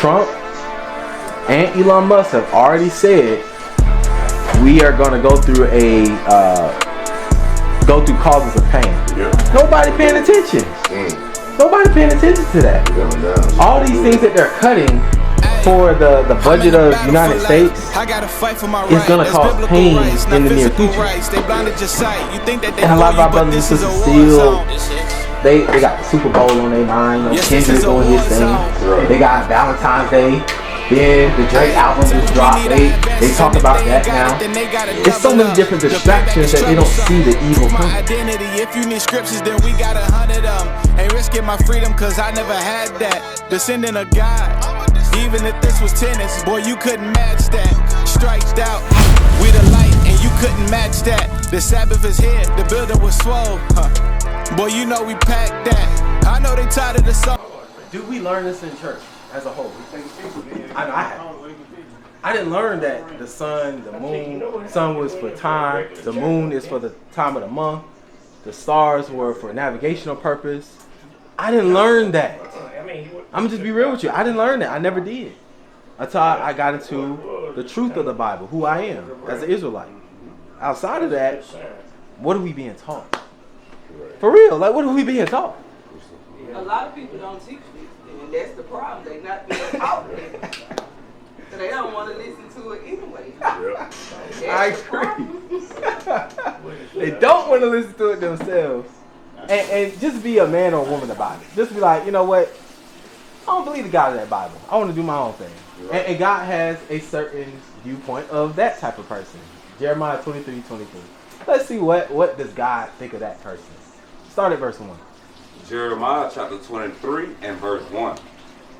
Trump and Elon Musk have already said we are going to go through causes of pain. Yeah. Nobody paying attention. Nobody paying attention to that. All these things that they're cutting for the budget of the United States is going to cause pain in the near future. And a lot of our brothers and sisters still, they got the Super Bowl on their mind. Kendrick doing his thing. They got Valentine's Day. Then the Drake album just dropped. They talk about that now. It's so many different distractions that they don't see the evil coming. If you need scriptures, then we got 100 of them. Ain't risking my freedom, cause I never had that. Descendant of God. Even if this was tennis, boy, you couldn't match that. Striked out with a light, and you couldn't match that. The Sabbath is here, the building was swole. Boy, you know we packed that. I know they tired of the song. Do we learn this in church as a whole? I know I have. I didn't learn that the sun, the moon, sun was for time, the moon is for the time of the month, the stars were for navigational purpose. I didn't learn that. I'm gonna just be real with you. I didn't learn that. I never did. Until I got into the truth of the Bible, who I am as an Israelite. Outside of that, what are we being taught? For real, like what are we being taught? A lot of people don't teach this, and that's the problem. They're not being taught it. So they don't want to listen to it anyway. I agree. They don't want to listen to it themselves. And just be a man or a woman about it. Just be like, you know what? I don't believe the God of that Bible. I want to do my own thing. And God has a certain viewpoint of that type of person. Jeremiah 23:23. Let's see what does God think of that person. Start at verse 1. Jeremiah chapter 23 and verse 1.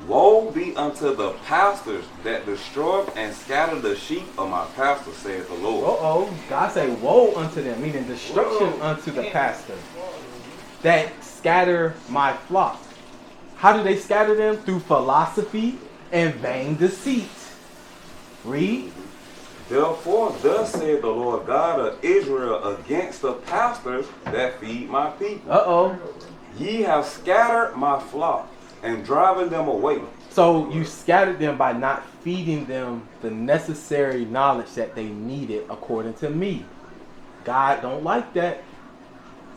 Woe be unto the pastors that destroy and scatter the sheep of my pastor, saith the Lord. God say woe unto them, meaning destruction unto the pastor that scatter my flock. How do they scatter them? Through philosophy and vain deceit. Read. Therefore, thus saith the Lord God of Israel against the pastors that feed my people. Ye have scattered my flock and driven them away. So you scattered them by not feeding them the necessary knowledge that they needed according to me. God don't like that.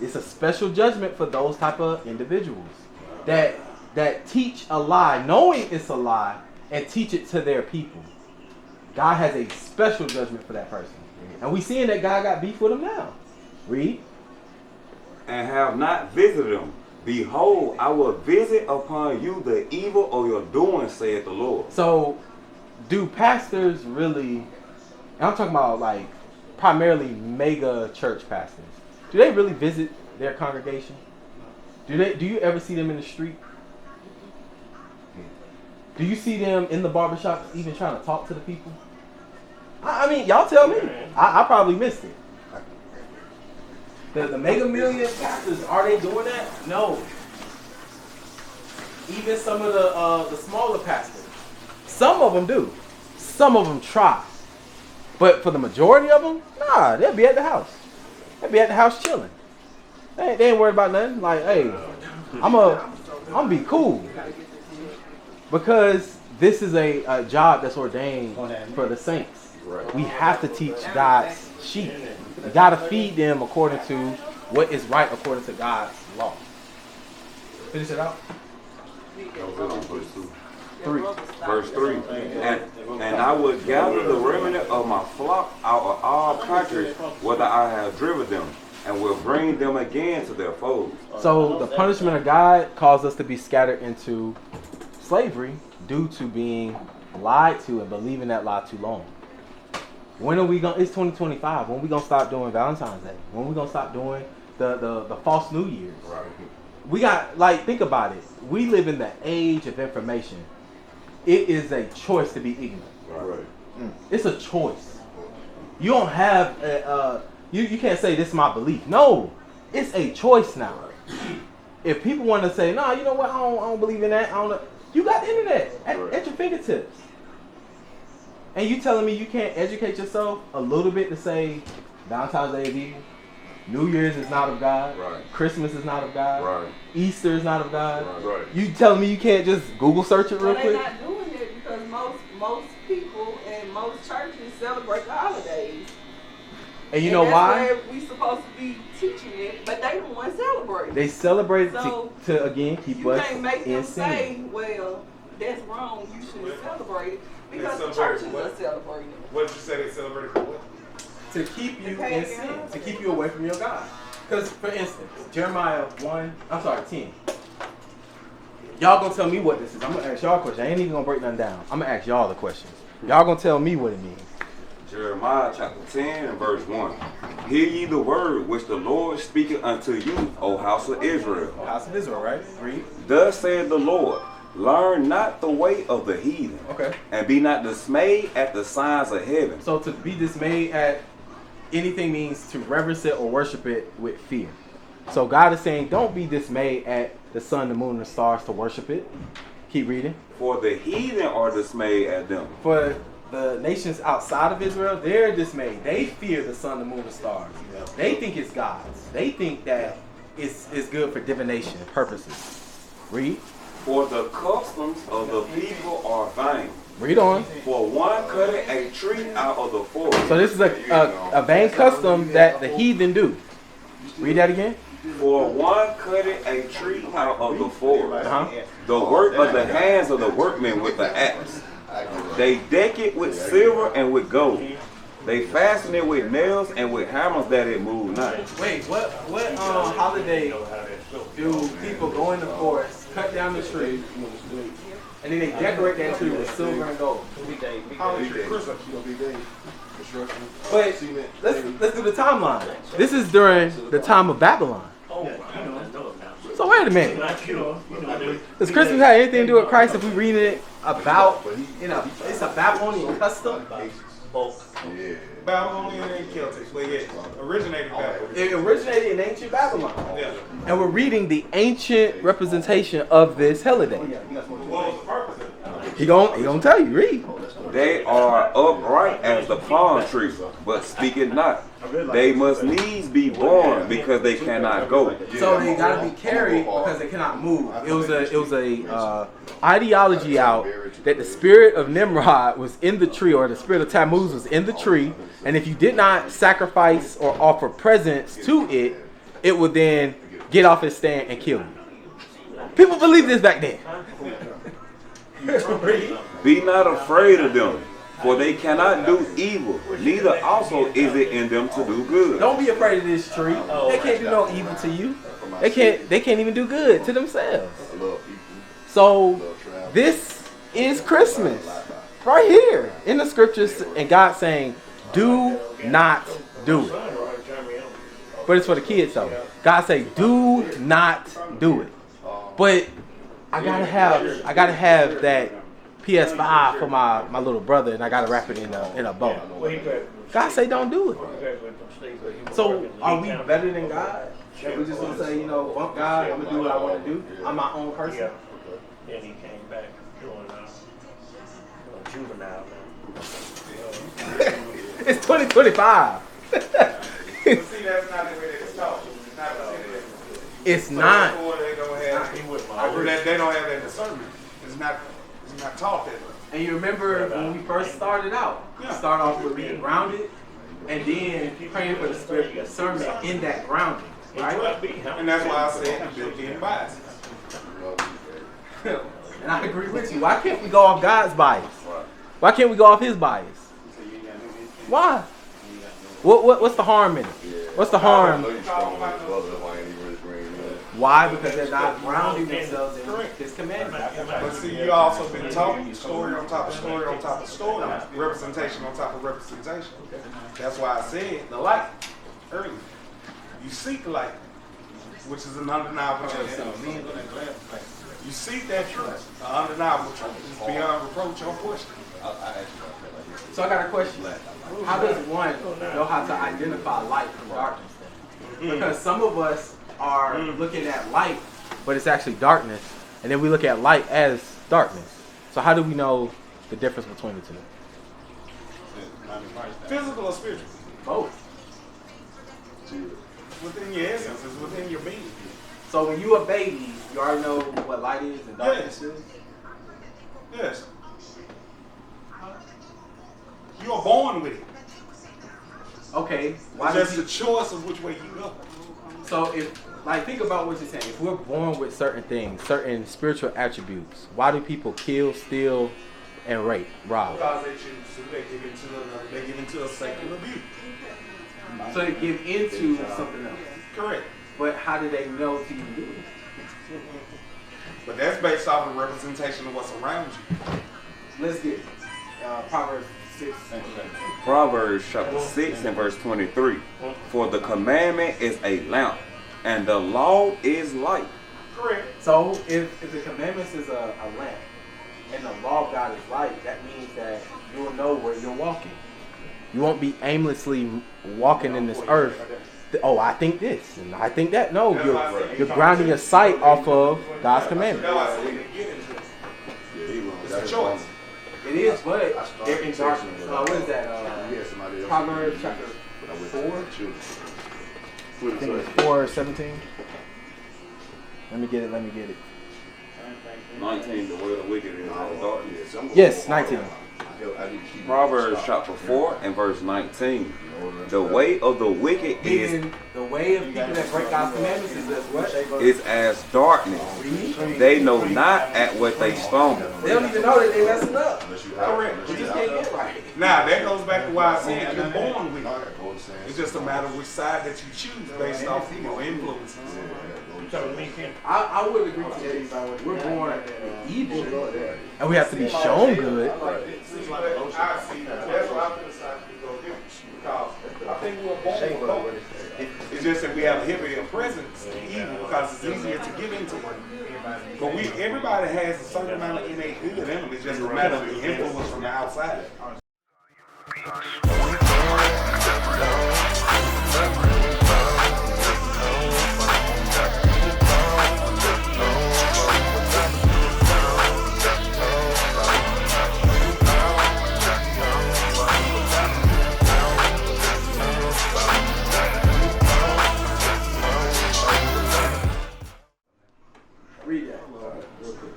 It's a special judgment for those type of individuals that teach a lie, knowing it's a lie, and teach it to their people. God has a special judgment for that person. And we seeing that God got beef with them now. Read. And have not visited them. Behold, I will visit upon you the evil of your doing, saith the Lord. So, do pastors really, and I'm talking about like primarily mega church pastors, do they really visit their congregation? Do you ever see them in the street? Do you see them in the barbershop even trying to talk to the people? I mean, y'all tell me. I probably missed it. The mega million pastors, are they doing that? No. Even some of the smaller pastors, some of them do. Some of them try. But for the majority of them, nah, they'll be at the house. They'll be at the house chilling. They ain't worried about nothing. Like, hey, I'm gonna be cool. Because this is a job that's ordained for the saints. We have to teach God's sheep. You got to feed them according to what is right according to God's law. Finish it out. Verse 3. And I would gather the remnant of my flock out of all countries, whether I have driven them, and will bring them again to their folds. So the punishment of God caused us to be scattered into slavery due to being lied to and believing that lie too long. When are we going? It's 2025. When are we gonna stop doing Valentine's Day? When are we gonna stop doing the false New Year's? Right. We got, like, think about it. We live in the age of information. It is a choice to be ignorant. Right. It's a choice. You don't have you can't say this is my belief. No, it's a choice now. If people want to say, no, you know what? I don't believe in that. I don't know. You got the internet at your fingertips. And you telling me you can't educate yourself a little bit to say Valentine's Day is evil, New Year's is not of God, Christmas is not of God, Easter is not of God. You telling me you can't just Google search it real quick? They're not doing it most people and most churches celebrate the holidays. And you know why? That's where we supposed to be teaching it, but they don't want to celebrate. They celebrate So to again keep you us can't make in them sin. say, well, that's wrong, you shouldn't celebrate it, because the churches are celebrating it. What did you say they celebrated for what? To keep you in sin, to keep you away from your God. Because, for instance, Jeremiah 10. Y'all gonna tell me what this is. I'm gonna ask y'all a question. I ain't even gonna break nothing down. I'm gonna ask y'all the questions. Y'all gonna tell me what it means. Jeremiah chapter 10 and verse 1. Hear ye the word which the Lord speaketh unto you, O house of Israel. House of Israel, right? Read. Thus saith the Lord, learn not the way of the heathen, Okay. and be not dismayed at the signs of heaven. So to be dismayed at anything means to reverence it or worship it with fear. So God is saying, don't be dismayed at the sun, the moon, and the stars to worship it. Keep reading. For the heathen are dismayed at them. For the nations outside of Israel, they're dismayed. They fear the sun, the moon, and the stars. They think it's God's. They think that it's good for divination purposes. Read. For the customs of the people are vain. Read on. For one cutting a tree out of the forest. So this is a vain custom that the heathen do. Read that again. For one cutting a tree out of the forest. Uh-huh. The work of the hands of the workmen with the axe. They deck it with silver and with gold. They fasten it with nails and with hammers that it move not. Wait, what holiday do people go in the forest, cut down the tree, and then they decorate that tree with silver and gold? But let's do the timeline. This is during the time of Babylon. So wait a minute. Does Christmas have anything to do with Christ if we read it about, it's a Babylonian custom? Babylonian and Celtic, but yeah, originated Babylon. It originated in ancient Babylon. Yeah. And we're reading the ancient representation of this holiday. What was the purpose of it? He gonna tell you, read. They are upright as the palm tree, but speak it not. They must needs be born because they cannot go. So they gotta be carried because they cannot move. It was a ideology out that the spirit of Nimrod was in the tree, or the spirit of Tammuz was in the tree, and if you did not sacrifice or offer presents to it, it would then get off its stand and kill you. People believed this back then. Be not afraid of them, for they cannot do evil, neither also is it in them to do good. Don't be afraid of this tree. They can't do no evil to you. They can't even do good to themselves. So this is Christmas right here in the scriptures, and God saying, do not do it. But it's for the kids though. God say, do not do it. But I gotta have that PS5 for my little brother, and I gotta wrap it in a bow. God say don't do it. So are we better than God? That we just gonna say, bump God, I'm gonna do what I want to do. I'm my own person. Then he came back doing juvenile now. It's 2025. See, that's not the way they talk. It's not. They don't have. They don't have that discernment. It's not taught that way. And you remember when we first started out, we started off with being grounded, and then praying for the spirit of discernment in that grounding, right? And that's why I said built-in biases. And I agree with you. Why can't we go off God's bias? Why can't we go off His bias? Why? What's the harm in it? What's the harm? Why? Because they're not grounding themselves in His commandments. But see, you also been taught story on top of story on top of story, representation on top of representation. That's why I said the light earlier. You seek light, which is an undeniable truth. You seek that truth, an undeniable truth. It's beyond reproach or question. So I got a question. How does one know how to identify light from darkness then? Because some of us are looking at light, but it's actually darkness, and then we look at light as darkness. So how do we know the difference between the two? Physical or spiritual? Both. Within your essence, it's within your being. So when you a baby, you already know what light is and darkness is? Yes. born with it. Okay. It's just the choice of which way you go. So if, like, think about what you're saying. If we're born with certain things, certain spiritual attributes, why do people kill, steal, and rape, rob? Because they choose to. They give into a secular view. So they give into something else. Correct. But how do they know to even do it? But that's based off of representation of what's around you. Let's get Proverbs 6. Proverbs chapter 6 and verse 23. For the commandment is a lamp, and the law is light. Correct. So if the commandments is a lamp, and the law of God is light, that means that you'll know where you're walking. You won't be aimlessly walking in this earth. Oh, I think this, and I think that. No, you're grounding your sight off of God's commandments. It's a choice. It is, but they're in darkness. What is that? Proverbs chapter 4? I think it's 4:17. Let me get it. 19, the way of the wicked is darkness. Yes, 19. Proverbs chapter 4 and verse 19. The way of the wicked is the way of people that break God's commandments is as what? is as darkness. They know not at what they stumble. They don't even know that they messing up. Correct. They just can't get right. Now, that goes back to why I said you're born with it. It's just a matter of which side that you choose based off of your influences. I would agree to that. We're born evil, and we have to be shown good. That's what I decided to go do. Because I think we're born with it. It's just that we have a heavier presence in evil because it's easier to give into it. But everybody has a certain amount of innate good in them. It's just a matter of the influence from the outside.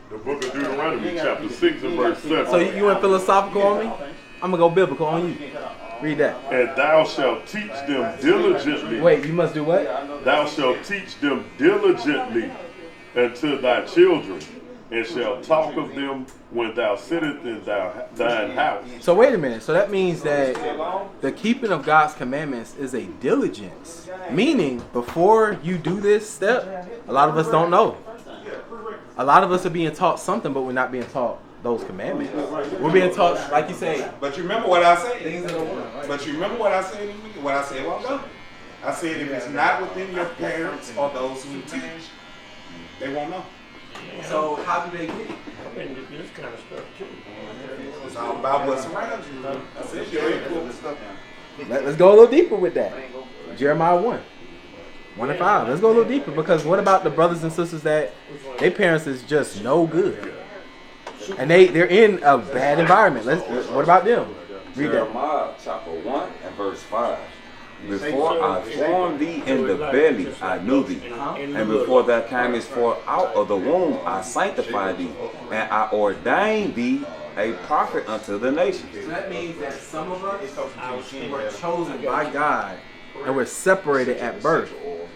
The book of Deuteronomy, chapter 6 and verse 7. So you went philosophical on me? I'm going to go biblical on you. Read that. And thou shalt teach them diligently. Wait, you must do what? Thou shalt teach them diligently unto thy children, and shalt talk of them when thou sittest in thine house. So wait a minute. So that means that the keeping of God's commandments is a diligence. Meaning, before you do this step, a lot of us don't know. A lot of us are being taught something, but we're not being taught those commandments. We're being taught, like you say. But you remember what I said. But you remember what I said. What I said a while ago. I said if it's not within your parents or those who teach, they won't know. So how do they get it? This kind of stuff too. It's all about what's around you. I said your influence. Let's go a little deeper with that. Jeremiah 1. 1 and 5. Let's go a little deeper, because what about the brothers and sisters that their parents is just no good, and they're in a bad environment? What about them? Read that. Jeremiah chapter 1 and verse 5. Before I formed thee in the belly, I knew thee. And before thou camest forth out of the womb, I sanctified thee. And I ordained thee a prophet unto the nations. So that means that some of us were chosen by God and we're separated at birth,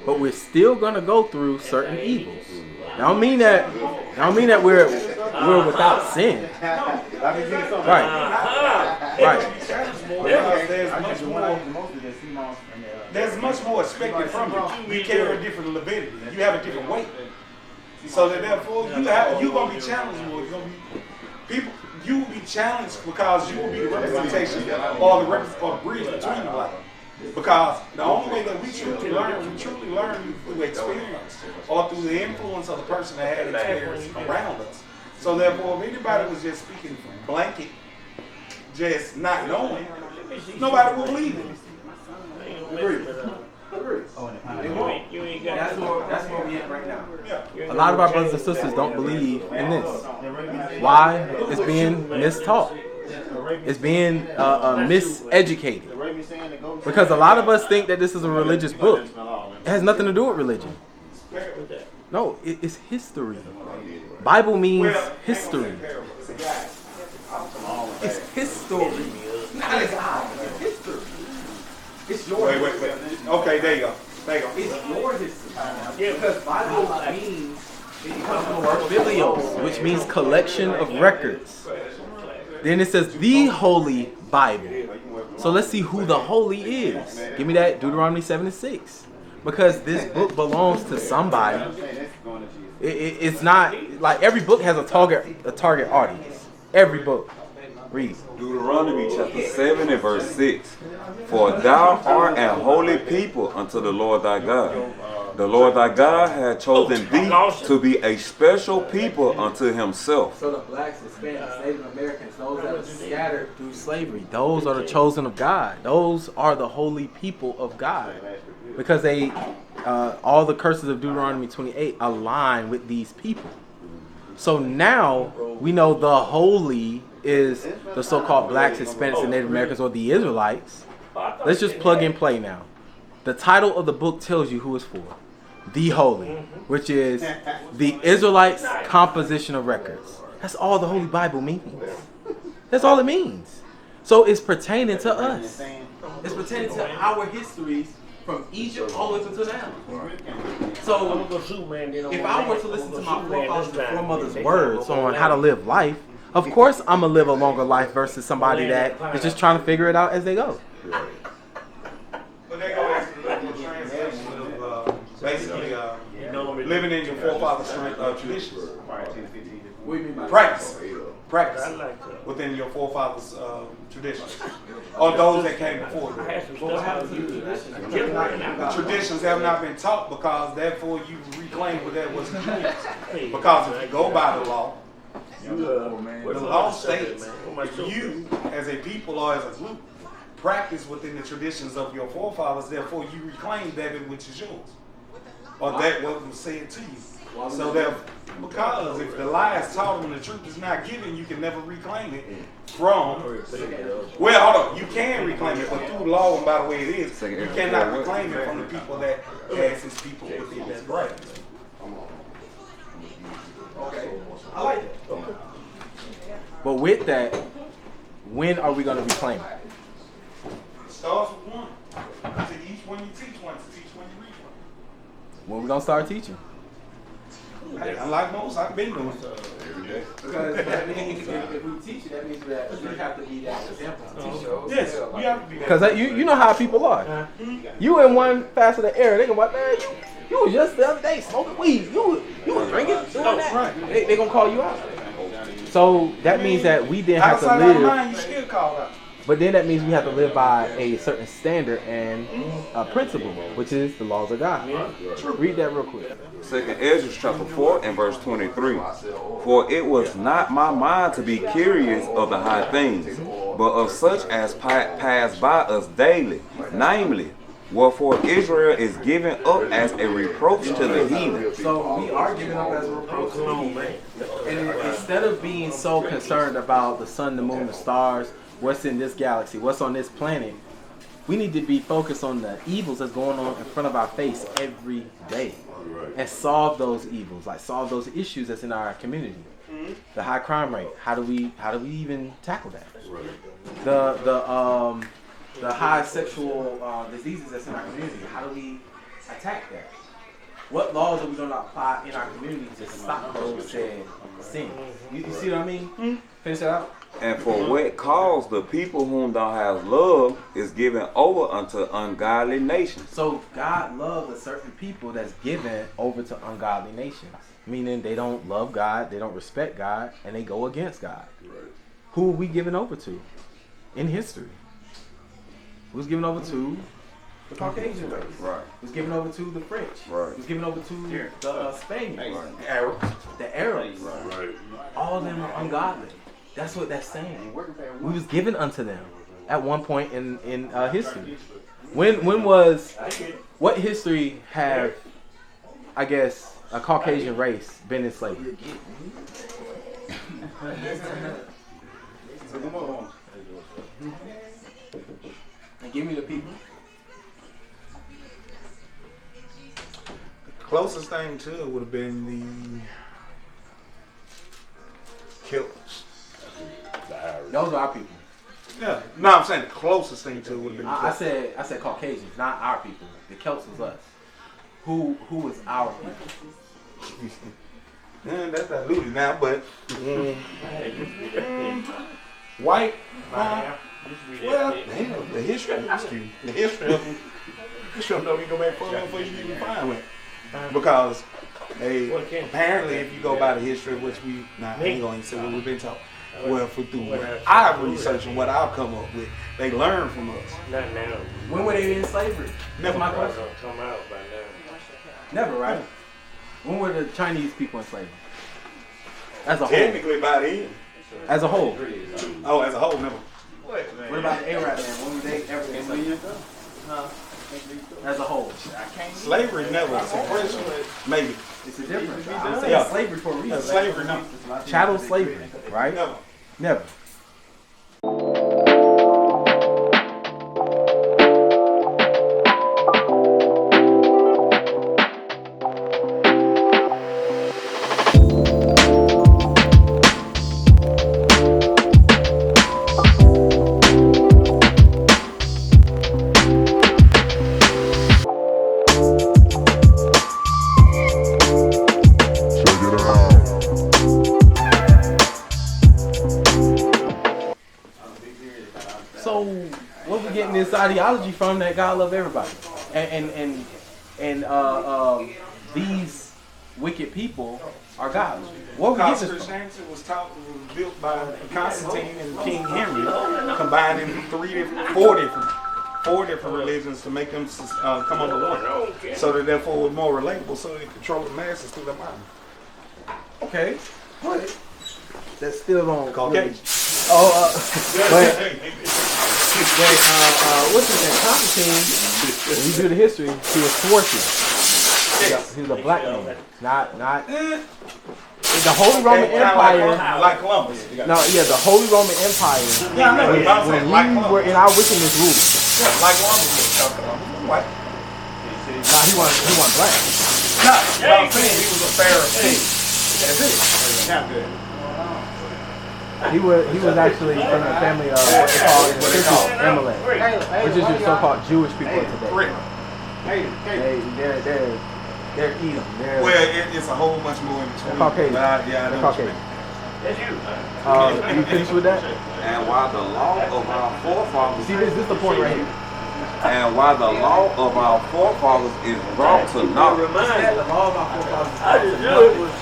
but we're still gonna go through certain evils. I don't mean that we're without sin. Right. There's much more expected from you. You carry a different lividity. You have a different weight. So that therefore you're gonna be challenged more. You will be challenged because you will be the representation or the bridge between the light. Because the only way that we truly learn through experience or through the influence of the person that had experience around us. So therefore, if anybody was just speaking from blanket, just not knowing, nobody will believe it. Agree. That's where we at right now. A lot of our brothers and sisters don't believe in this. Why? It's being mistaught. It's being miseducated. Because a lot of us think that this is a religious book. It has nothing to do with religion. No, it's history. Bible means history. It's history. It's our history. It's your Wait. Okay, there you go. It's your history. Yeah, because Bible means, it comes from the word biblios, which means collection of records. Then it says the Holy Bible. So let's see who the Holy is. Give me that Deuteronomy 7:6. Because this book belongs to somebody. It's not like every book has a target audience. Every book. Read. Deuteronomy chapter 7 and verse 6. For thou art a holy people unto the Lord thy God. The Lord thy God had chosen thee to be a special people unto himself. So the blacks, Hispanics, Native Americans, those that are scattered through slavery, those are the chosen of God. Those are the holy people of God. Because they, all the curses of Deuteronomy 28 align with these people. So now we know the holy is the so-called blacks, Hispanics, and Native Americans, or the Israelites. Let's just plug and play now. The title of the book tells you who it's for. The Holy, which is the Israelites' composition of records. That's all the Holy Bible means. That's all it means. So it's pertaining to us. It's pertaining to our histories from Egypt all the way to now. So if I were to listen to my forefathers and foremothers' words on how to live life, of course I'm going to live a longer life versus somebody that is just trying to figure it out as they go. But they go back to the translation of basically living in your forefathers' traditions. What do you mean by Practice within your forefathers' traditions, or those that came before you. The traditions have not been taught because therefore you reclaim what that was traditions. Because if you go by the law, the law states if you as a people or as a group practice within the traditions of your forefathers, therefore you reclaim that which is yours, or that what was said to you. So that because if the lie is taught and the truth is not given, you can never reclaim it from. Well, hold on, you can reclaim it, but through law and by the way it is, you cannot reclaim it from the people that has his people within his grasp. Okay, I like it. But with that, when are we going to reclaim it? It starts with one. To each one you teach one, to teach one you reach one. When are we going to start teaching? Hey, unlike most, I've been doing every day. Because that means if we teach it, that means that we have to be that example to teach it. Yes, you have to be that. Because you know how people are. You in one facet of the era, they gonna be like, man, you was just the other day smoking weed. You was drinking, doing that. Right. They gonna call you out. So that means that we then have to outside our live. mind, you still call out. But then that means we have to live by a certain standard and a principle, which is the laws of God. Read that real quick. 2nd Ezra chapter 4 and verse 23. For it was not my mind to be curious of the high things, but of such as pass by us daily, namely, wherefore Israel is given up as a reproach to the heathen. So we are given up as a reproach to the heathen. And instead of being so concerned about the sun, the moon, the stars, what's in this galaxy, what's on this planet, we need to be focused on the evils that's going on in front of our face every day. And solve those evils, like solve those issues that's in our community. The high crime rate, how do we even tackle that? The high sexual diseases that's in our community, how do we attack that? What laws are we going to apply in our community to stop those said sins? You see what I mean? Finish that out. And for what cause the people whom thou hast loved is given over unto ungodly nations. So God loves a certain people that's given over to ungodly nations. Meaning they don't love God, they don't respect God, and they go against God. Right. Who are we given over to in history? Who's given over to the Caucasian race? Right. Who's given over to the French? Right. Who's given over to the Spaniards? Arabs. The Arabs. Right. All of them are ungodly. That's what that's saying. We was given unto them at one point in history. What history have, I guess, a Caucasian race been in slavery? And give me the people. The closest thing to it would have been the killers. Those are our people. Yeah. No, I'm saying the closest thing to it would be. I said Caucasians, not our people. The Celts was us. Who was our people? That's diluted now, but white. Well, damn, the history of them don't even go back far enough for you to even find one. Because apparently, if you go by the history, which we ain't going to say what we've been taught. Well, through what I've researched and what I've come up with, they learn from us. Not now. When were they in slavery? Never. My question. Come out by now. Never, right? When were the Chinese people in slavery? As a whole. Technically by then. As a whole. Oh, as a whole, never. What about the Arab man? When were they ever in slavery? As a whole. Slavery never. It's oppression. Maybe. It's a difference. I'm saying slavery for a reason. Slavery, no. Chattel slavery, right? Never. So, where we getting this ideology from that God love everybody, and these wicked people are gods? What we getting this from? Christianity was built by Constantine and King Henry, combining four different religions to make them come under one, so that therefore it was more relatable, so they control the masses through the mind. Okay, but that still don't. Okay. What's his name? Constantine. When you do the history, he was thwarted. He was a black man, not the Holy Roman Empire. Like Columbus. No, yeah, the Holy Roman Empire. When we were in our wickedness rule. Yeah, like Columbus. What? Nah, he wasn't black. No, what I'm saying, he was a Pharisee. That's it. Not good. He was actually from the family of what they call Amalek, which is your so-called Jewish people of today. They're Edom. Well, it's a whole bunch more in between. They're Caucasian. They're Caucasian. That's you. You finished with that? And while the law of our forefathers See, this is the point right here. and while the law of our forefathers is brought to naught, The law of our forefathers. I just knew it was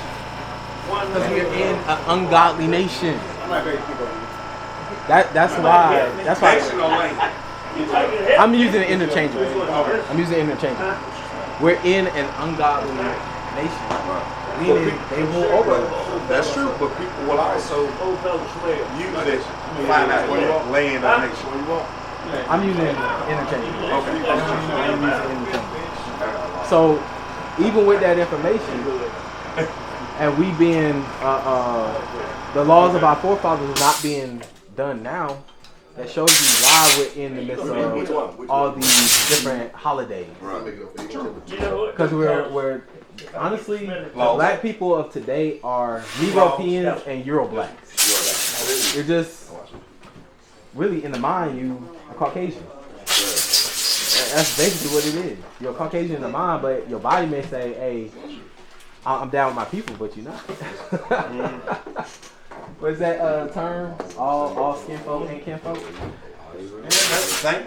one Because we're in an ungodly nation. That's why. I'm using it interchangeably. We're in an ungodly nation. Meaning they rule over us. That's true, but people will also use it to find out where you want land or nation. I'm using it interchangeably. I'm using it interchangeably. So even with that information, and we being the laws of our forefathers is not being done now, that shows you why we're in the midst of all these different holidays. Because we're honestly, the black people of today are Europeans and Euro blacks. You're just really in the mind, you are Caucasian. That's basically what it is. You're a Caucasian in the mind, but your body may say, "Hey, I'm down with my people," but you're not. What's that term? All skin folk ain't kin folk? Yeah, that's the same.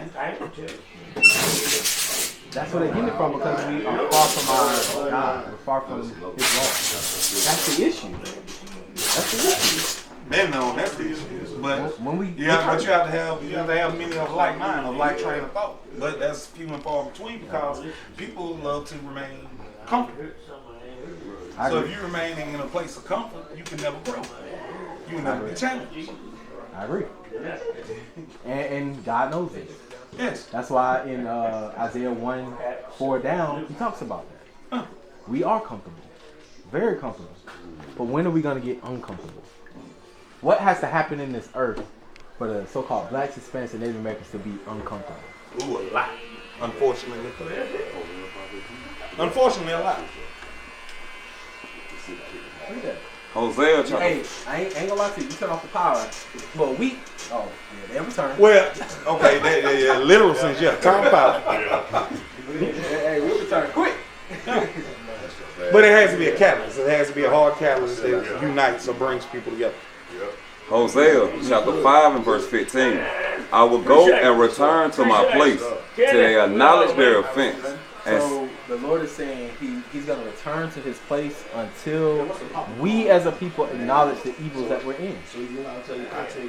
That's where they're getting it from, because we are far from our God. We're far from His law. That's the issue. Then no, that's the issue. But when we but you have to have many of like mind, of like train of thought. But that's few and far between, because people love to remain comfortable. So if you're remaining in a place of comfort, you can never grow. You will never be challenged. I agree. And God knows it. Yes. That's why in Isaiah 1:4 down, he talks about that. We are comfortable. Very comfortable. But when are we going to get uncomfortable? What has to happen in this earth for the so-called blacks, Hispanics, and Native Americans to be uncomfortable? Ooh, a lot. Unfortunately. Unfortunately, a lot. Hosea chapter. Hey, I ain't gonna lie to you. You turn off the power. Well, we. Oh, yeah, they return. Well, okay, yeah, literal sense, yeah. Turn power. Hey, we return quick. But it has to be a catalyst. It has to be a hard catalyst that unites or brings people together. Hosea chapter 5 and verse 15. I will go and return to my place till they acknowledge their offense. So the Lord is saying he's going to return to his place until we as a people acknowledge the evils that we're in.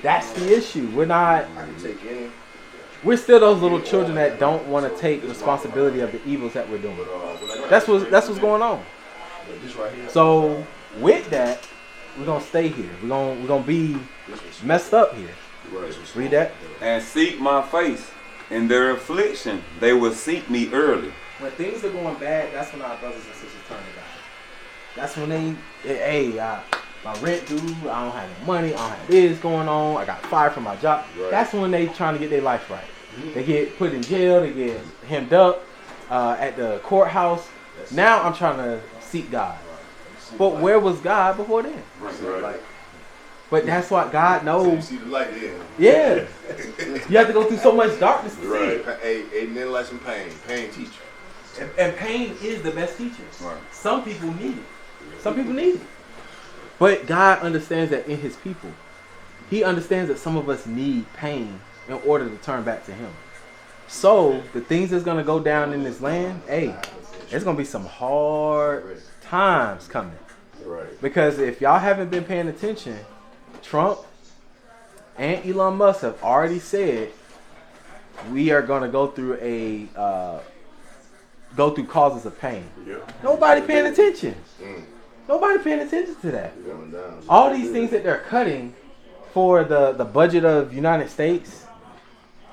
That's the issue. We're still those little children that don't want to take responsibility of the evils that we're doing. That's what's going on. So with that, we're gonna stay here. We're gonna be messed up here. Read that. And seek my face. In their affliction, they will seek me early. When things are going bad, that's when our brothers and sisters turn to God. That's when my rent due, I don't have no money, I don't have this going on, I got fired from my job. Right. That's when they trying to get their life right. They get put in jail, they get hemmed up at the courthouse. Now I'm trying to seek God. But where was God before then? Right. But that's what God knows. See the light there. Yeah. You have to go through so much darkness to see it. A then like some pain. Pain teacher. And pain is the best teacher. Right. Some people need it. But God understands that in his people. He understands that some of us need pain in order to turn back to him. So the things that's going to go down in this land, there's going to be some hard times coming. Right. Because if y'all haven't been paying attention, Trump and Elon Musk have already said we are going to go through causes of pain. Yeah. Nobody paying attention. Nobody paying attention to that. All these things that they're cutting for the budget of United States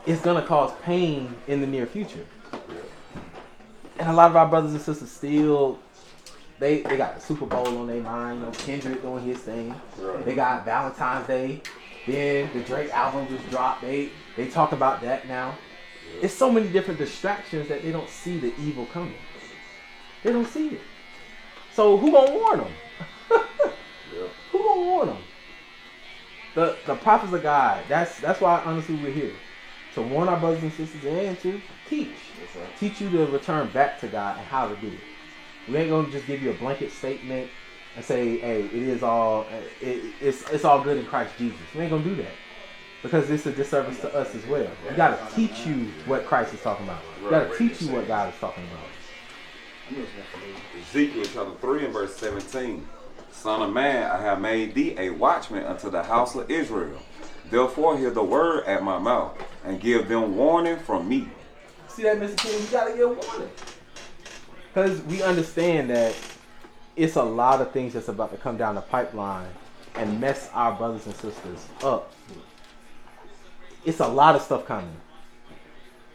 is going to cause pain in the near future. And a lot of our brothers and sisters still, they got the Super Bowl on their mind. Kendrick doing his thing. Right. They got Valentine's Day. Then the Drake album just dropped. They talk about that now. It's so many different distractions that they don't see the evil coming. They don't see it. So who gonna warn them? Who gonna warn them? The prophets of God. That's why honestly we're here. To warn our brothers and sisters and to teach. Right. Teach you to return back to God and how to do it. We ain't gonna just give you a blanket statement and say, hey, it's all good in Christ Jesus. We ain't gonna do that. Because it's a disservice to us as well. We gotta teach you what Christ is talking about. We gotta teach you what God is talking about. Ezekiel chapter 3 and verse 17. Son of man, I have made thee a watchman unto the house of Israel. Therefore hear the word at my mouth, and give them warning from me. See that, Mr. King? You gotta give warning. Because we understand that it's a lot of things that's about to come down the pipeline and mess our brothers and sisters up. It's a lot of stuff coming.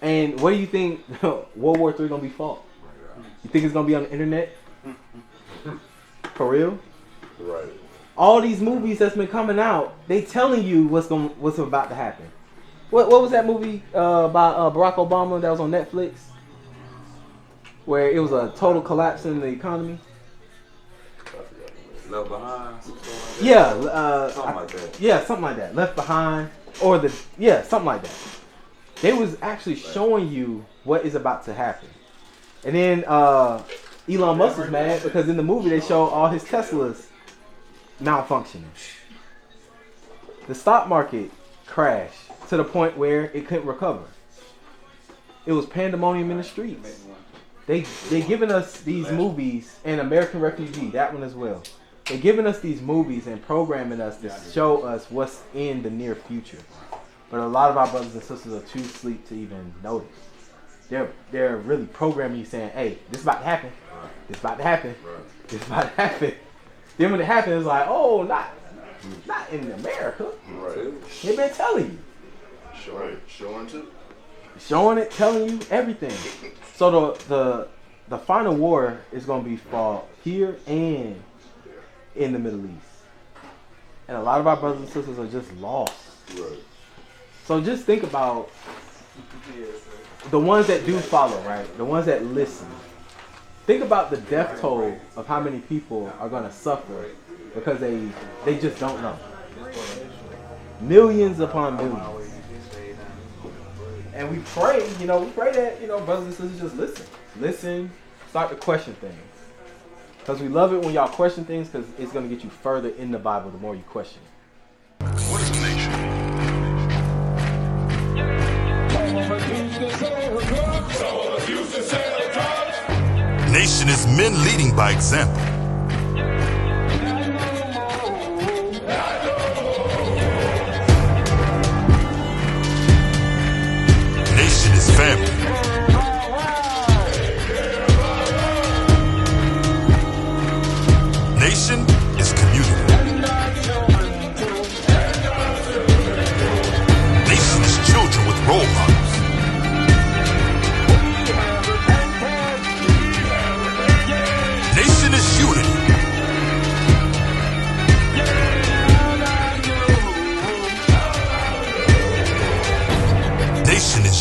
And what do you think World War III gonna be fought? You think it's gonna be on the internet? For real? Right. All these movies that's been coming out, they telling you what's about to happen. What was that movie by Barack Obama that was on Netflix? Where it was a total collapse in the economy. Left Behind? Something like that. Yeah, something like that. Left Behind. Or something like that. They was actually showing you what is about to happen. And then Elon Musk was mad because in the movie they show all his Teslas malfunctioning. The stock market crashed to the point where it couldn't recover. It was pandemonium in the streets. They giving us these movies, and American Refugee, that one as well. They're giving us these movies and programming us to show us what's in the near future. But a lot of our brothers and sisters are too asleep to even notice. They're really programming you saying, hey, this is about to happen. This is about to happen. This is about to happen. Then when it happens, it's like, oh, not in America. Right. They've been telling you. Showing too. Showing it, telling you everything. So the final war is going to be fought here and in the Middle East. And a lot of our brothers and sisters are just lost. Right. So just think about the ones that do follow, right? The ones that listen. Think about the death toll of how many people are going to suffer because they just don't know. Millions upon millions. And we pray that, brothers and sisters just listen. Listen, start to question things. Because we love it when y'all question things, because it's going to get you further in the Bible the more you question it. What is a nation? Nation is men leading by example. Nation is family. Nation is community. Nation is children with role models. Nation is unity. Nation is